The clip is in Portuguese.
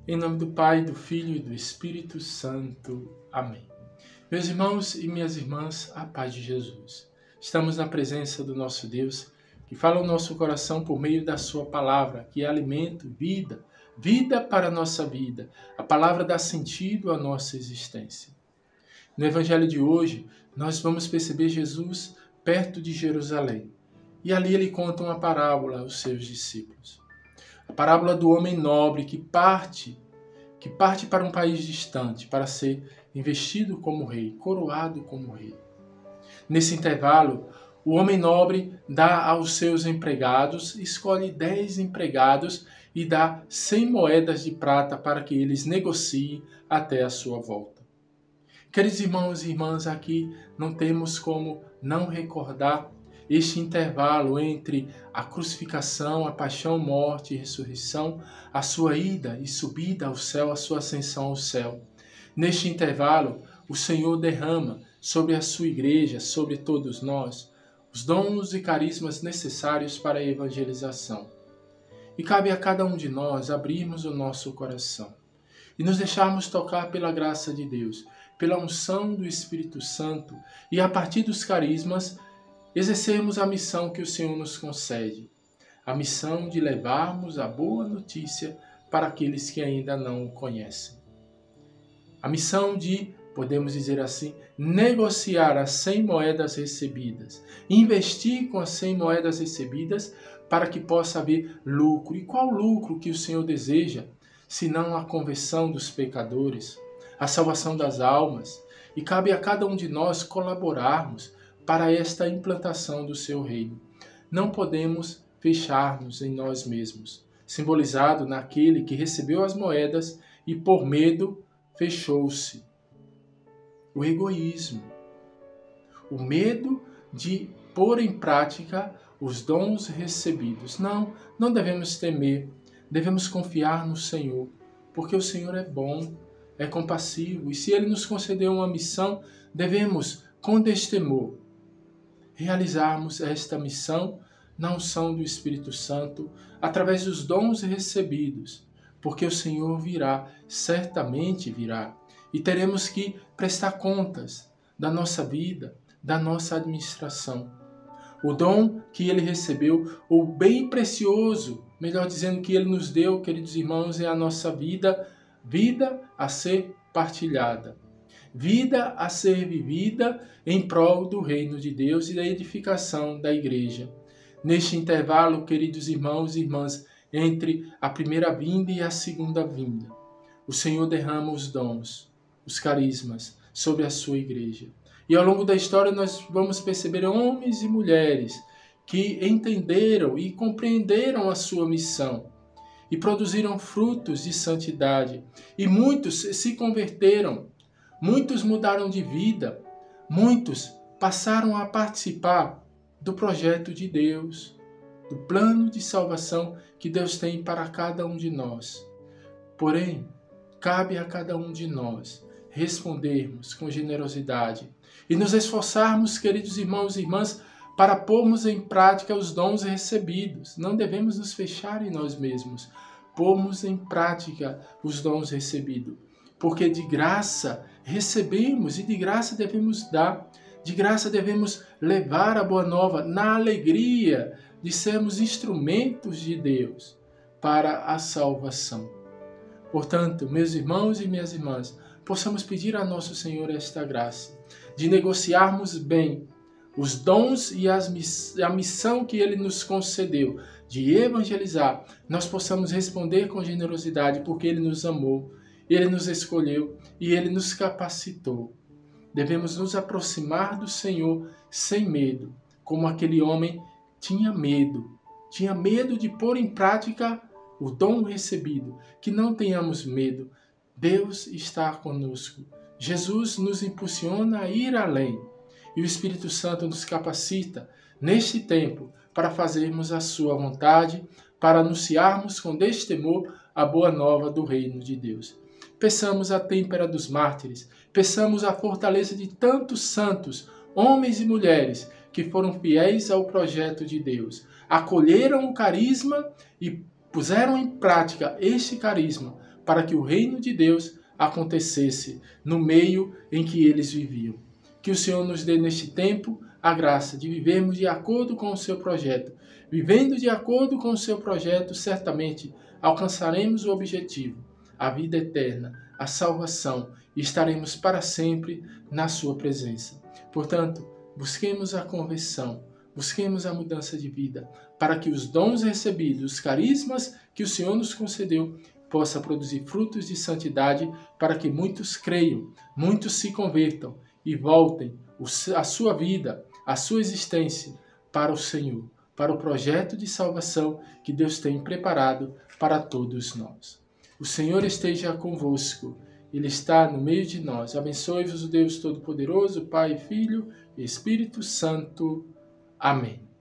Em nome do Pai, do Filho e do Espírito Santo. Amém. Meus irmãos e minhas irmãs, a paz de Jesus. Estamos na presença do nosso Deus, que fala ao nosso coração por meio da sua palavra, que é alimento, vida para a nossa vida. A palavra dá sentido à nossa existência. No Evangelho de hoje, nós vamos perceber Jesus perto de Jerusalém. E ali ele conta uma parábola aos seus discípulos. A parábola do homem nobre que parte para um país distante para ser investido como rei, coroado como rei. Nesse intervalo, o homem nobre dá aos seus empregados, escolhe 10 empregados e dá 100 moedas de prata para que eles negociem até a sua volta. Queridos irmãos e irmãs, aqui não temos como não recordar este intervalo entre a crucificação, a paixão, morte e ressurreição, a sua ida e subida ao céu, a sua ascensão ao céu. Neste intervalo, o Senhor derrama sobre a sua igreja, sobre todos nós, os dons e carismas necessários para a evangelização. E cabe a cada um de nós abrirmos o nosso coração e nos deixarmos tocar pela graça de Deus, pela unção do Espírito Santo e a partir dos carismas, exercermos a missão que o Senhor nos concede, a missão de levarmos a boa notícia para aqueles que ainda não o conhecem. A missão de, podemos dizer assim, negociar as 100 moedas recebidas, investir com as 100 moedas recebidas para que possa haver lucro. E qual lucro que o Senhor deseja, senão a conversão dos pecadores, a salvação das almas? E cabe a cada um de nós colaborarmos para esta implantação do seu reino. Não podemos fechar-nos em nós mesmos, simbolizado naquele que recebeu as moedas e por medo fechou-se. O egoísmo, o medo de pôr em prática os dons recebidos. Não devemos temer, devemos confiar no Senhor, porque o Senhor é bom, é compassivo, e se Ele nos concedeu uma missão, devemos, com destemor, realizarmos esta missão na unção do Espírito Santo, através dos dons recebidos, porque o Senhor virá, certamente virá, e teremos que prestar contas da nossa vida, da nossa administração. O dom que Ele recebeu, o bem precioso, melhor dizendo, que Ele nos deu, queridos irmãos, é a nossa vida a ser partilhada. Vida a ser vivida em prol do reino de Deus e da edificação da igreja. Neste intervalo, queridos irmãos e irmãs, entre a primeira vinda e a segunda vinda, o Senhor derrama os dons, os carismas sobre a sua igreja. E ao longo da história nós vamos perceber homens e mulheres que entenderam e compreenderam a sua missão e produziram frutos de santidade. E muitos se converteram. Muitos mudaram de vida, muitos passaram a participar do projeto de Deus, do plano de salvação que Deus tem para cada um de nós. Porém, cabe a cada um de nós respondermos com generosidade e nos esforçarmos, queridos irmãos e irmãs, para pormos em prática os dons recebidos. Não devemos nos fechar em nós mesmos, pormos em prática os dons recebidos. Porque de graça recebemos e de graça devemos dar, de graça devemos levar a boa nova na alegria de sermos instrumentos de Deus para a salvação. Portanto, meus irmãos e minhas irmãs, possamos pedir a nosso Senhor esta graça de negociarmos bem os dons e a missão que Ele nos concedeu de evangelizar, nós possamos responder com generosidade porque Ele nos amou, Ele nos escolheu e Ele nos capacitou. Devemos nos aproximar do Senhor sem medo, como aquele homem tinha medo de pôr em prática o dom recebido. Que não tenhamos medo, Deus está conosco. Jesus nos impulsiona a ir além e o Espírito Santo nos capacita neste tempo para fazermos a sua vontade, para anunciarmos com destemor a boa nova do reino de Deus. Peçamos a têmpera dos mártires, peçamos a fortaleza de tantos santos, homens e mulheres, que foram fiéis ao projeto de Deus, acolheram o carisma e puseram em prática este carisma para que o reino de Deus acontecesse no meio em que eles viviam. Que o Senhor nos dê neste tempo a graça de vivermos de acordo com o seu projeto. Vivendo de acordo com o seu projeto, certamente alcançaremos o objetivo, a vida eterna, a salvação, e estaremos para sempre na sua presença. Portanto, busquemos a conversão, busquemos a mudança de vida, para que os dons recebidos, os carismas que o Senhor nos concedeu, possa produzir frutos de santidade, para que muitos creiam, muitos se convertam e voltem a sua vida, a sua existência para o Senhor, para o projeto de salvação que Deus tem preparado para todos nós. O Senhor esteja convosco, Ele está no meio de nós. Abençoe-vos o Deus Todo-Poderoso, Pai, Filho e Espírito Santo. Amém.